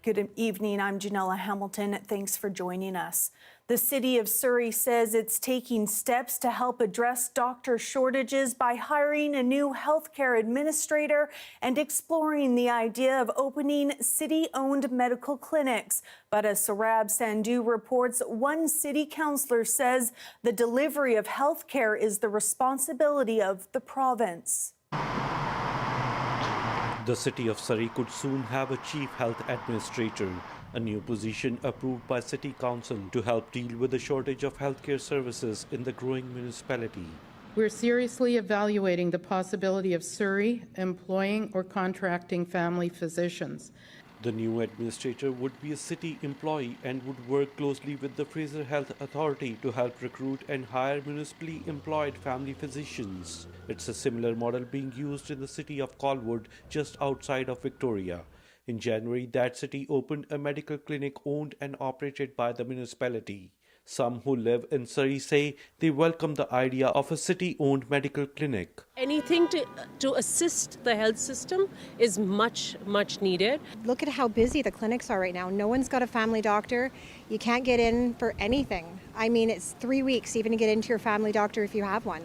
Good evening, I'm Janella Hamilton. Thanks for joining us. The city of Surrey says it's taking steps to help address doctor shortages by hiring a new healthcare administrator and exploring the idea of opening city-owned medical clinics. But as Sarab Sandhu reports, one city councillor says the delivery of healthcare is the responsibility of the province. The city of Surrey could soon have a chief health administrator, a new position approved by City Council to help deal with the shortage of healthcare services in the growing municipality. We're seriously evaluating the possibility of Surrey employing or contracting family physicians. The new administrator would be a city employee and would work closely with the Fraser Health Authority to help recruit and hire municipally employed family physicians. It's a similar model being used in the city of Colwood, just outside of Victoria. In January, that city opened a medical clinic owned and operated by the municipality. Some who live in Surrey say they welcome the idea of a city-owned medical clinic. Anything to assist the health system is much needed. Look at how busy the clinics are right now. No one's got a family doctor. You can't get in for anything. I mean, it's 3 weeks even to get into your family doctor if you have one.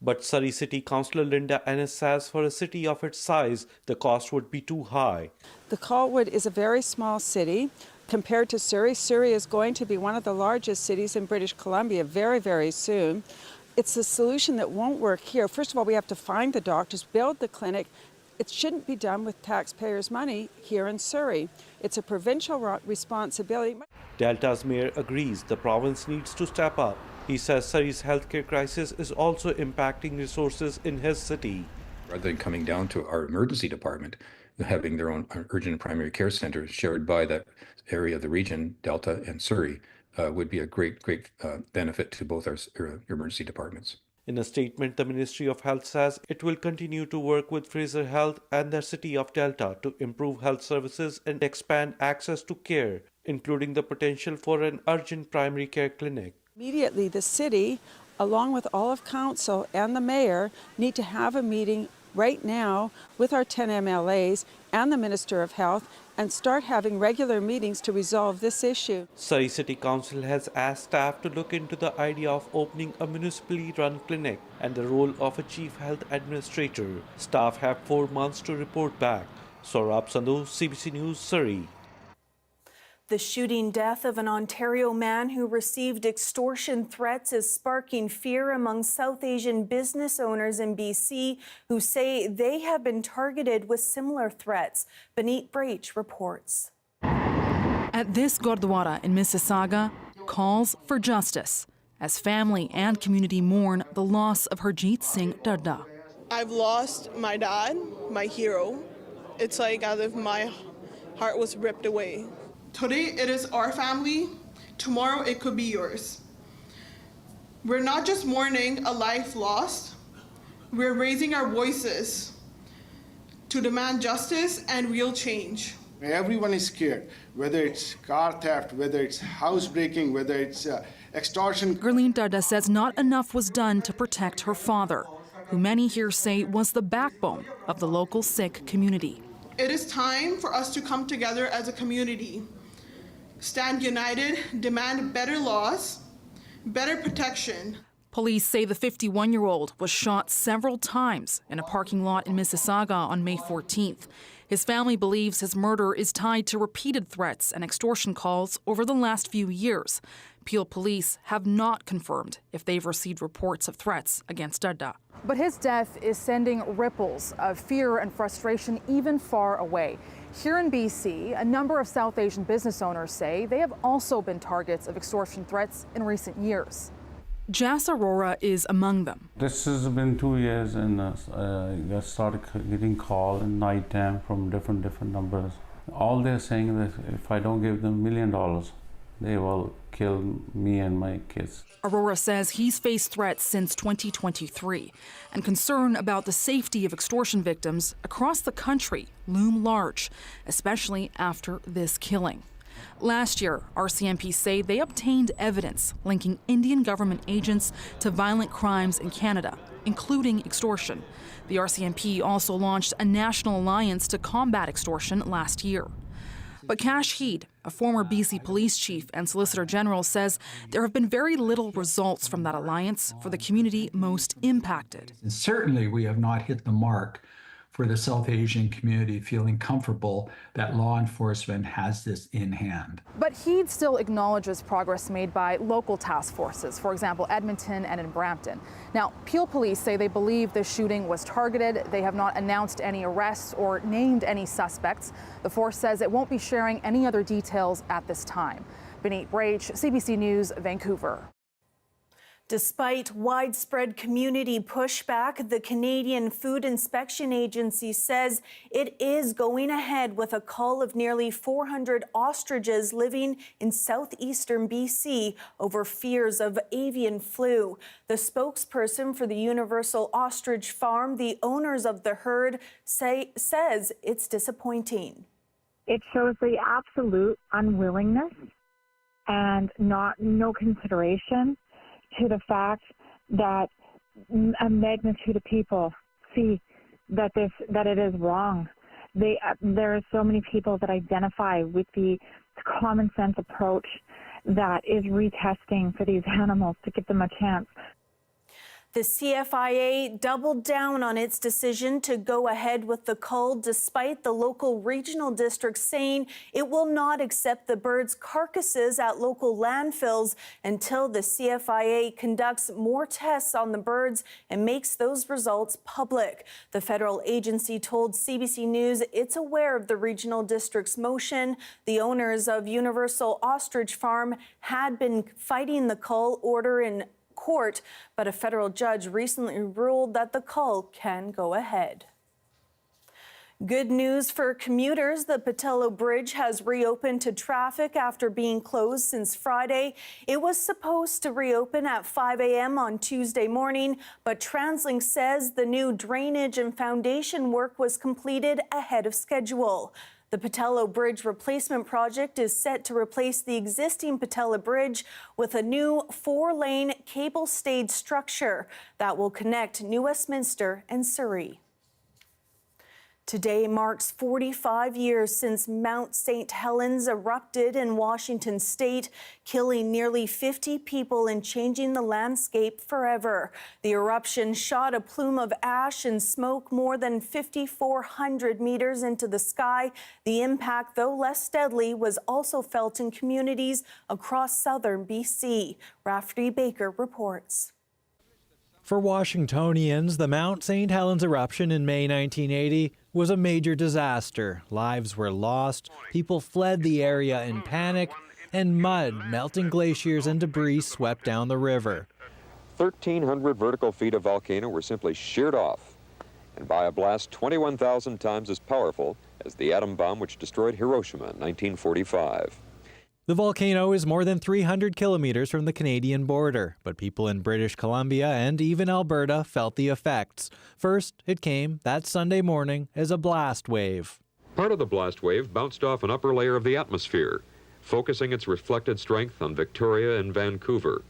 But Surrey City Councillor Linda Ennis says for a city of its size, the cost would be too high. The Colwood is a very small city. Compared to Surrey, Surrey is going to be one of the largest cities in British Columbia very, very soon. It's a solution that won't work here. First of all, we have to find the doctors, build the clinic. It shouldn't be done with taxpayers' money here in Surrey. It's a provincial responsibility. Delta's mayor agrees the province needs to step up. He says Surrey's healthcare crisis is also impacting resources in his city. Rather than coming down to our emergency department, having their own urgent and primary care centers shared by that area of the region, Delta and Surrey, would be a great benefit to both our emergency departments. In a statement, the Ministry of Health says it will continue to work with Fraser Health and the city of Delta to improve health services and expand access to care, including the potential for an urgent primary care clinic. Immediately, the city, along with all of council and the mayor, need to have a meeting right now with our 10 MLAs and the Minister of Health and start having regular meetings to resolve this issue. Surrey City Council has asked staff to look into the idea of opening a municipally run clinic and the role of a chief health administrator. Staff have 4 months to report back. Surrey Sandhu, CBC News, Surrey. The shooting death of an Ontario man who received extortion threats is sparking fear among South Asian business owners in BC who say they have been targeted with similar threats. Beneat Brach reports. At this Gurdwara in Mississauga, calls for justice as family and community mourn the loss of Harjeet Singh Dadda. I've lost my dad, my hero. It's like as if my heart was ripped away. Today it is our family, tomorrow it could be yours. We're not just mourning a life lost, we're raising our voices to demand justice and real change. Everyone is scared, whether it's car theft, whether it's housebreaking, whether it's extortion. Gurleen Dadda says not enough was done to protect her father, who many here say was the backbone of the local Sikh community. It is time for us to come together as a community. Stand united, demand better laws, better protection. Police say the 51-year-old was shot several times in a parking lot in Mississauga on May 14th. His family believes his murder is tied to repeated threats and extortion calls over the last few years. Peel police have not confirmed if they've received reports of threats against Dadda. But his death is sending ripples of fear and frustration even far away. Here in BC, a number of South Asian business owners say they have also been targets of extortion threats in recent years. Jas Aurora is among them. This has been 2 years and I started getting calls at night time from different numbers. All they're saying that if I don't give them $1 million, they will kill me and my kids. Aurora says he's faced threats since 2023, and concern about the safety of extortion victims across the country loom large, especially after this killing. Last year, RCMP say they obtained evidence linking Indian government agents to violent crimes in Canada, including extortion. The RCMP also launched a national alliance to combat extortion last year. But Cash Heed, a former BC police chief and solicitor general, says there have been very little results from that alliance for the community most impacted. And certainly we have not hit the mark for the South Asian community feeling comfortable that law enforcement has this in hand. But Heed still acknowledges progress made by local task forces, for example, Edmonton and in Brampton. Now, Peel police say they believe the shooting was targeted. They have not announced any arrests or named any suspects. The force says it won't be sharing any other details at this time. Benit Brach, CBC News, Vancouver. Despite widespread community pushback, the Canadian Food Inspection Agency says it is going ahead with a cull of nearly 400 ostriches living in southeastern BC over fears of avian flu. The spokesperson for the Universal Ostrich Farm, the owners of the herd, says it's disappointing. It shows the absolute unwillingness and no consideration to the fact that a magnitude of people see that it is wrong. There are so many people that identify with the common sense approach that is retesting for these animals to give them a chance. The CFIA doubled down on its decision to go ahead with the cull, despite the local regional district saying it will not accept the birds' carcasses at local landfills until the CFIA conducts more tests on the birds and makes those results public. The federal agency told CBC News it's aware of the regional district's motion. The owners of Universal Ostrich Farm had been fighting the cull order in court, but a federal judge recently ruled that the cull can go ahead. Good news for commuters. The Pattullo Bridge has reopened to traffic after being closed since Friday. It was supposed to reopen at 5 a.m. on Tuesday morning, but TransLink says the new drainage and foundation work was completed ahead of schedule. The Pattullo Bridge replacement project is set to replace the existing Pattullo Bridge with a new 4-lane cable-stayed structure that will connect New Westminster and Surrey. Today marks 45 years since Mount St Helens erupted in Washington state, killing nearly 50 people and changing the landscape forever. The eruption shot a plume of ash and smoke more than 5,400 meters into the sky. The impact, though less deadly, was also felt in communities across southern BC. Rafferty Baker reports. For Washingtonians, the Mount St Helens eruption in May 1980 was a major disaster. Lives were lost, people fled the area in panic, and mud, melting glaciers, and debris swept down the river. 1,300 vertical feet of volcano were simply sheared off, and by a blast 21,000 times as powerful as the atom bomb which destroyed Hiroshima in 1945. The volcano is more than 300 kilometers from the Canadian border, but people in British Columbia and even Alberta felt the effects. First, it came that Sunday morning as a blast wave. Part of the blast wave bounced off an upper layer of the atmosphere, focusing its reflected strength on Victoria and Vancouver.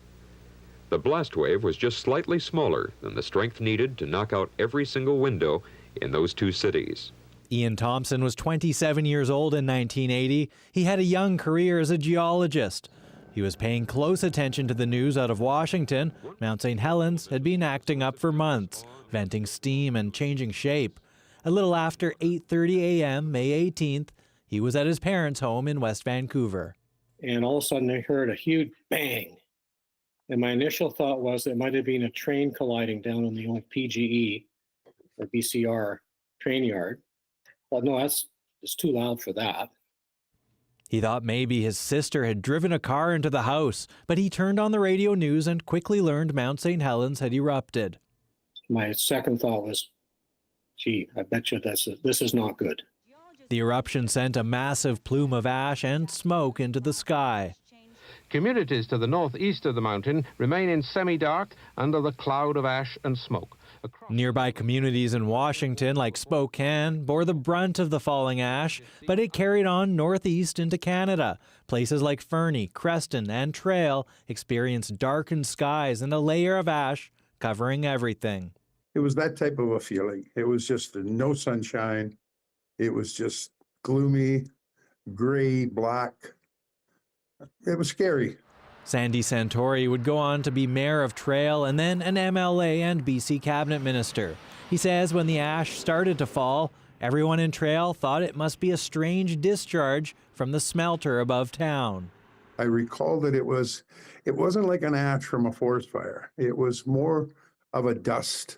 The blast wave was just slightly smaller than the strength needed to knock out every single window in those two cities. Ian Thompson was 27 years old in 1980. He had a young career as a geologist. He was paying close attention to the news out of Washington. Mount St. Helens had been acting up for months, venting steam and changing shape. A little after 8:30 a.m., May 18th, he was at his parents' home in West Vancouver. And all of a sudden I heard a huge bang. And my initial thought was it might have been a train colliding down on the old PGE or BCR train yard. Well, no, it's too loud for that. He thought maybe his sister had driven a car into the house, but he turned on the radio news and quickly learned Mount St. Helens had erupted. My second thought was, gee, I bet you this is not good. The eruption sent a massive plume of ash and smoke into the sky. Communities to the northeast of the mountain remain in semi-dark under the cloud of ash and smoke. Nearby communities in Washington, like Spokane, bore the brunt of the falling ash, but it carried on northeast into Canada. Places like Fernie, Creston, and Trail experienced darkened skies and a layer of ash covering everything. It was that type of a feeling. It was just no sunshine. It was just gloomy. gray, black. It was scary. Sandy Santori would go on to be mayor of Trail and then an MLA and BC cabinet minister. He says when the ash started to fall, everyone in Trail thought it must be a strange discharge from the smelter above town. I recall that it wasn't like an ash from a forest fire. It was more of a dust.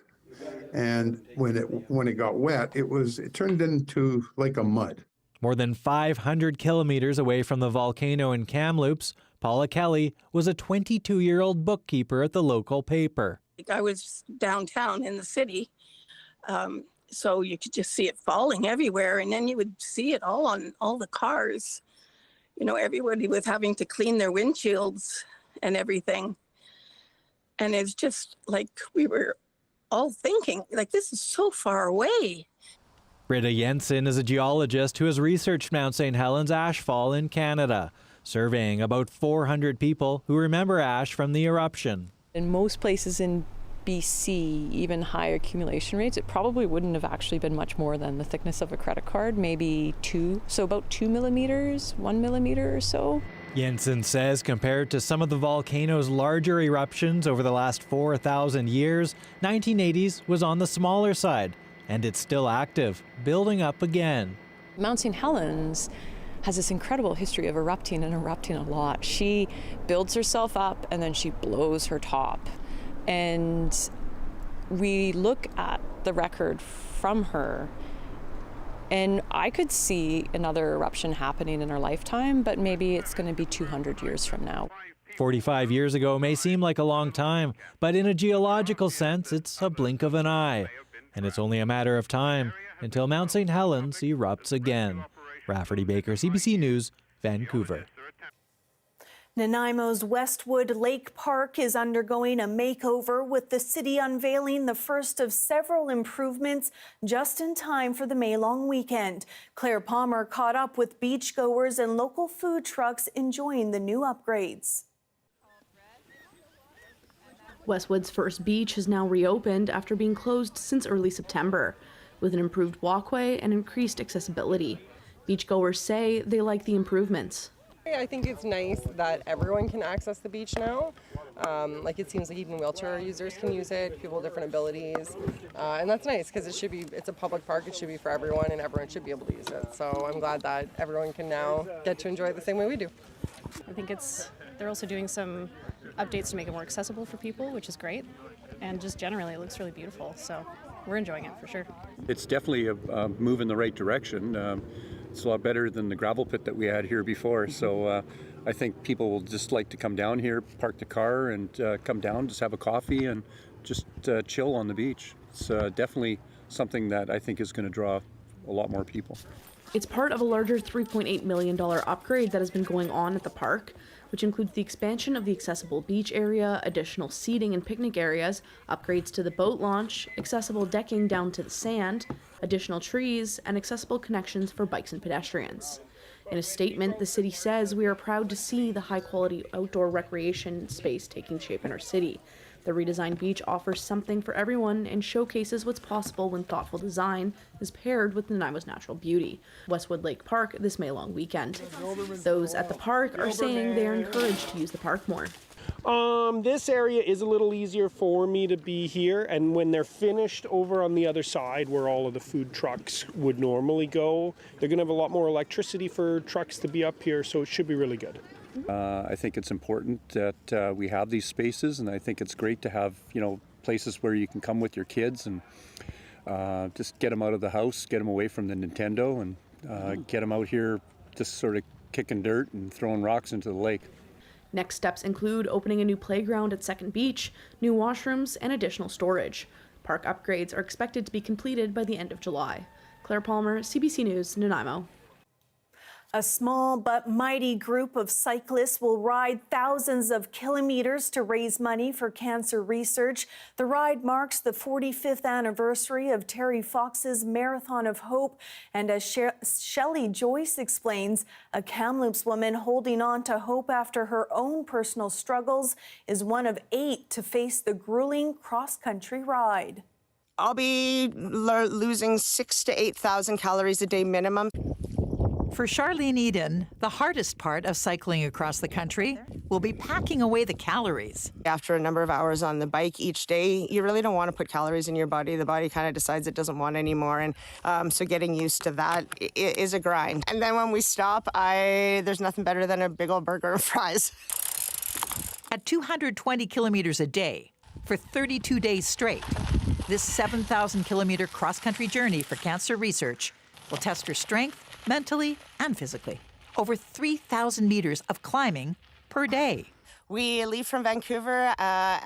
And when it got wet, it turned into like a mud. More than 500 kilometers away from the volcano in Kamloops, Paula Kelly was a 22-year-old bookkeeper at the local paper. I was downtown in the city, so you could just see it falling everywhere, and then you would see it all on all the cars. You know, everybody was having to clean their windshields and everything. And it's just like we were all thinking, like, this is so far away. Britta Jensen is a geologist who has researched Mount St Helens ashfall in Canada, surveying about 400 people who remember ash from the eruption. In most places in BC, even high accumulation rates, it probably wouldn't have actually been much more than the thickness of a credit card, maybe 2, so about 2 millimeters, 1 millimeter or so. Jensen says compared to some of the volcano's larger eruptions over the last 4,000 years, 1980s was on the smaller side, and it's still active, building up again. Mount St Helens has this incredible history of erupting and erupting a lot. She builds herself up and then she blows her top. And we look at the record from her, and I could see another eruption happening in her lifetime, but maybe it's going to be 200 years from now. 45 years ago may seem like a long time, but in a geological sense, it's a blink of an eye. And it's only a matter of time until Mount St. Helens erupts again. Rafferty Baker, CBC News, Vancouver. Nanaimo's Westwood Lake Park is undergoing a makeover, with the city unveiling the first of several improvements just in time for the May-long weekend. Claire Palmer caught up with beachgoers and local food trucks enjoying the new upgrades. Westwood's first beach has now reopened after being closed since early September, with an improved walkway and increased accessibility. Beachgoers say they like the improvements. I think it's nice that everyone can access the beach now. It seems like even wheelchair users can use it, people with different abilities. And that's nice because it's a public park, it should be for everyone and everyone should be able to use it. So I'm glad that everyone can now get to enjoy it the same way we do. I think they're also doing some updates to make it more accessible for people, which is great. And just generally it looks really beautiful. So we're enjoying it for sure. It's definitely a move in the right direction. It's a lot better than the gravel pit that we had here before. So I think people will just like to come down here, park the car and come down, just have a coffee and just chill on the beach. It's definitely something that I think is going to draw a lot more people. It's part of a larger $3.8 million upgrade that has been going on at the park, which includes the expansion of the accessible beach area, additional seating and picnic areas, upgrades to the boat launch, accessible decking down to the sand, additional trees, and accessible connections for bikes and pedestrians. In a statement, the city says, "We are proud to see the high-quality outdoor recreation space taking shape in our city. The redesigned beach offers something for everyone and showcases what's possible when thoughtful design is paired with Nanaimo's natural beauty." Westwood Lake Park this May-long weekend. Those at the park are saying they are encouraged to use the park more. This area is a little easier for me to be here, and when they're finished over on the other side where all of the food trucks would normally go, they're going to have a lot more electricity for trucks to be up here, so it should be really good. I think it's important that we have these spaces, and I think it's great to have, places where you can come with your kids and just get them out of the house, get them away from the Nintendo, and get them out here just sort of kicking dirt and throwing rocks into the lake. Next steps include opening a new playground at Second Beach, new washrooms, and additional storage. Park upgrades are expected to be completed by the end of July. Claire Palmer, CBC News, Nanaimo. A small but mighty group of cyclists will ride thousands of kilometers to raise money for cancer research. The ride marks the 45th anniversary of Terry Fox's Marathon of Hope. And as Shelley Joyce explains, a Kamloops woman holding on to hope after her own personal struggles is one of 8 to face the grueling cross-country ride. I'll be losing 6,000 to 8,000 calories a day minimum. For Charlene Eden, the hardest part of cycling across the country will be packing away the calories. After a number of hours on the bike each day, you really don't want to put calories in your body. The body kind of decides it doesn't want any more. And so getting used to that is a grind. And then when we stop, there's nothing better than a big old burger and fries. At 220 kilometers a day for 32 days straight, this 7,000-kilometer cross-country journey for cancer research will test her strength mentally and physically. Over 3,000 meters of climbing per day. We leave from Vancouver,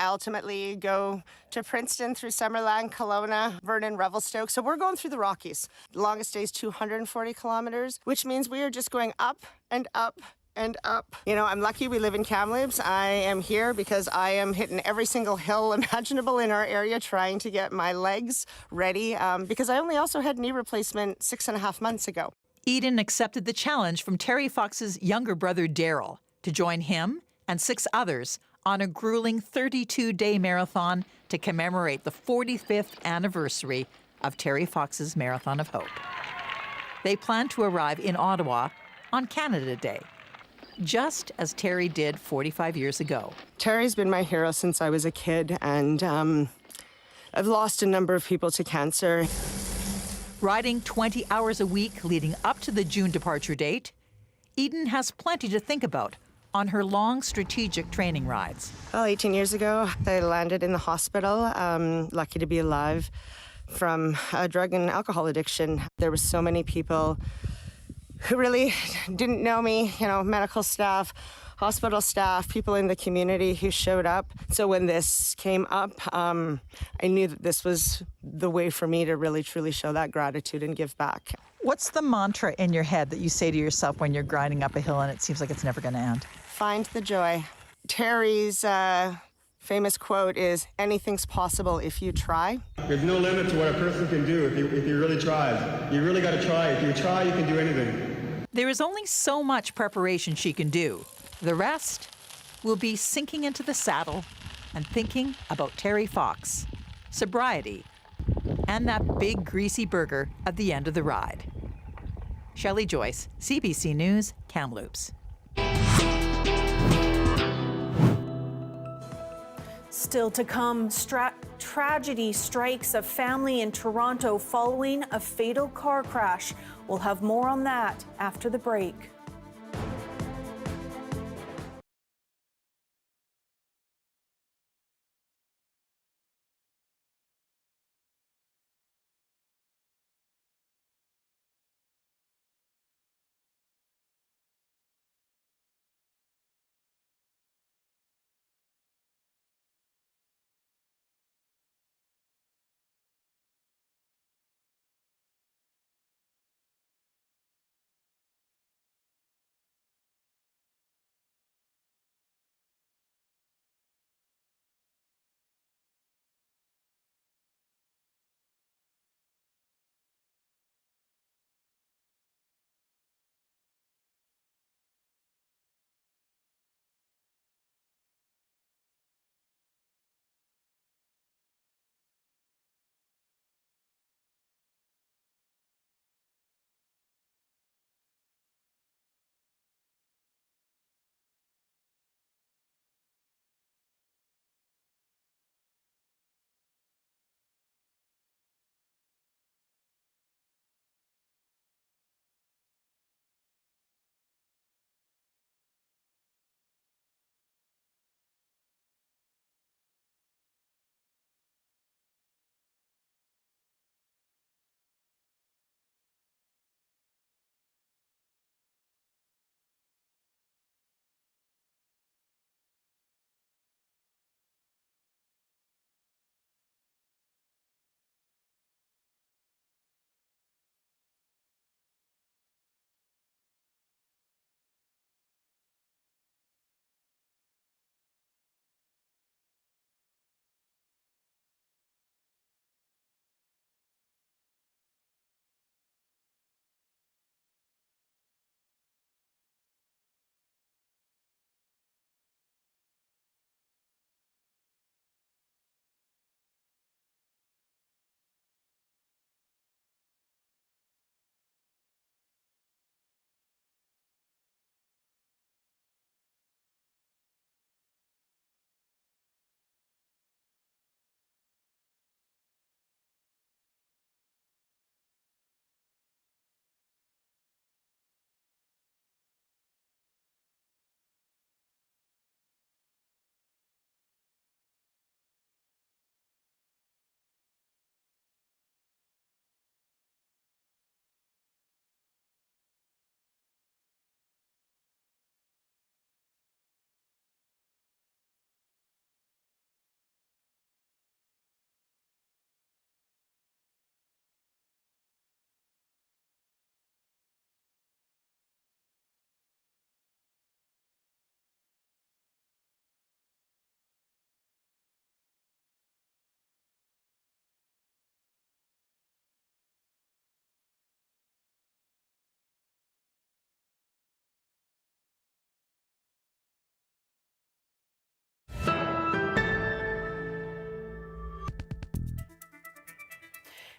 ultimately go to Princeton through Summerland, Kelowna, Vernon, Revelstoke. So we're going through the Rockies. The longest day is 240 kilometers, which means we are just going up and up and up. You know, I'm lucky we live in Kamloops. I am here because I am hitting every single hill imaginable in our area trying to get my legs ready because I only also had knee replacement 6.5 months ago. Eden accepted the challenge from Terry Fox's younger brother, Daryl, to join him and 6 others on a grueling 32-day marathon to commemorate the 45th anniversary of Terry Fox's Marathon of Hope. They plan to arrive in Ottawa on Canada Day, just as Terry did 45 years ago. Terry's been my hero since I was a kid, and I've lost a number of people to cancer. Riding 20 hours a week leading up to the June departure date, Eden has plenty to think about on her long strategic training rides. Well, 18 years ago, I landed in the hospital, lucky to be alive from a drug and alcohol addiction. There were so many people who really didn't know me, you know, medical staff, hospital staff, people in the community who showed up. So when this came up, I knew that this was the way for me to really, truly show that gratitude and give back. What's the mantra in your head that you say to yourself when you're grinding up a hill and it seems like it's never going to end? Find the joy. Terry's famous quote is, anything's possible if you try. There's no limit to what a person can do if he really tries. You really got to try. If you try, you can do anything. There is only so much preparation she can do. The rest will be sinking into the saddle and thinking about Terry Fox, sobriety, and that big greasy burger at the end of the ride. Shelley Joyce, CBC News, Kamloops. Still to come, tragedy strikes a family in Toronto following a fatal car crash. We'll have more on that after the break.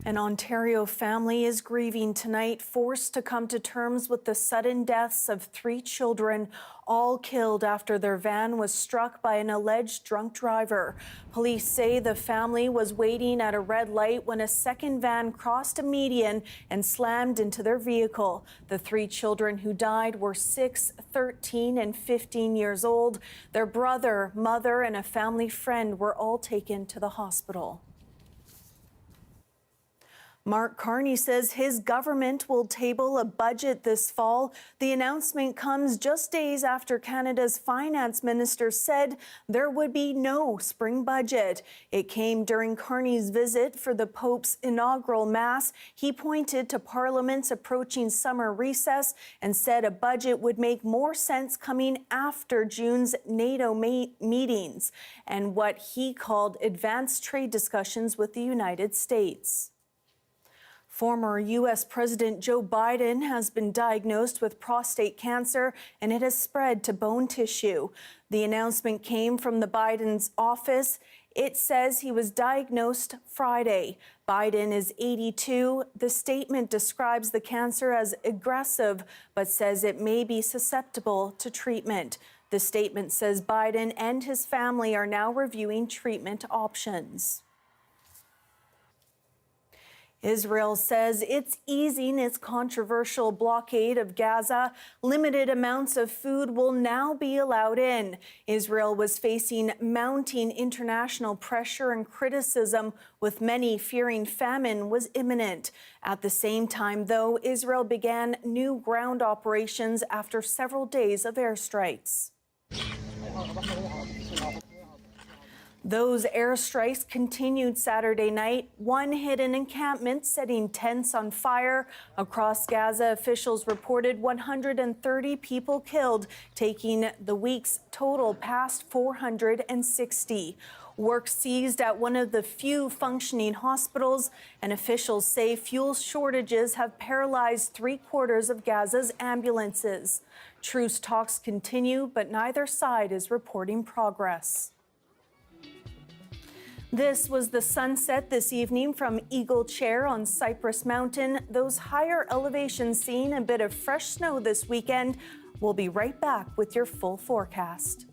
An Ontario family is grieving tonight, forced to come to terms with the sudden deaths of 3 children, all killed after their van was struck by an alleged drunk driver. Police say the family was waiting at a red light when a second van crossed a median and slammed into their vehicle. The 3 children who died were 6, 13, and 15 years old. Their brother, mother, and a family friend were all taken to the hospital. Mark Carney says his government will table a budget this fall. The announcement comes just days after Canada's finance minister said there would be no spring budget. It came during Carney's visit for the Pope's inaugural Mass. He pointed to Parliament's approaching summer recess and said a budget would make more sense coming after June's NATO meetings and what he called advanced trade discussions with the United States. Former U.S. President Joe Biden has been diagnosed with prostate cancer, and it has spread to bone tissue. The announcement came from the Biden's office. It says he was diagnosed Friday. Biden is 82. The statement describes the cancer as aggressive, but says it may be susceptible to treatment. The statement says Biden and his family are now reviewing treatment options. Israel says it's easing its controversial blockade of Gaza. Limited amounts of food will now be allowed in. Israel was facing mounting international pressure and criticism, with many fearing famine was imminent. At the same time, though, Israel began new ground operations after several days of airstrikes. Those airstrikes continued Saturday night. One hit an encampment, setting tents on fire. Across Gaza, officials reported 130 people killed, taking the week's total past 460. Work seized at one of the few functioning hospitals, and officials say fuel shortages have paralyzed 3/4 of Gaza's ambulances. Truce talks continue, but neither side is reporting progress. This was the sunset this evening from Eagle Chair on Cypress Mountain. Those higher elevations seeing a bit of fresh snow this weekend. We'll be right back with your full forecast.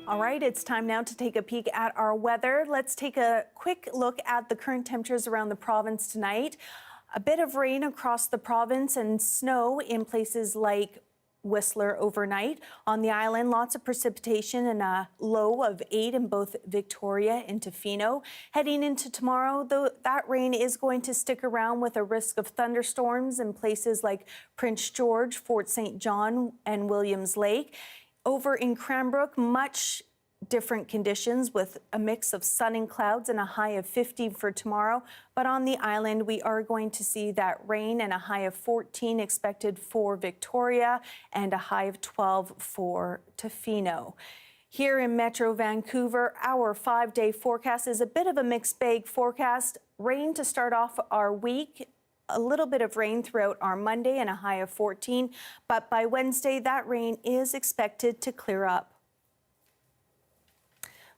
All right, it's time now to take a peek at our weather. Let's take a quick look at the current temperatures around the province tonight. A bit of rain across the province and snow in places like Whistler overnight. On the island, lots of precipitation and a low of 8 in both Victoria and Tofino. Heading into tomorrow, though, that rain is going to stick around with a risk of thunderstorms in places like Prince George, Fort St. John, and Williams Lake. Over in Cranbrook, much different conditions with a mix of sun and clouds and a high of 50 for tomorrow. But on the island, we are going to see that rain and a high of 14 expected for Victoria and a high of 12 for Tofino. Here in Metro Vancouver, our 5-day forecast is a bit of a mixed bag forecast. Rain to start off our week. A little bit of rain throughout our Monday and a high of 14. But by Wednesday, that rain is expected to clear up.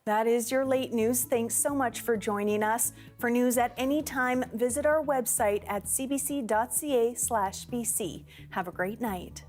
That is your late news. Thanks so much for joining us. For news at any time, visit our website at cbc.ca/bc. Have a great night.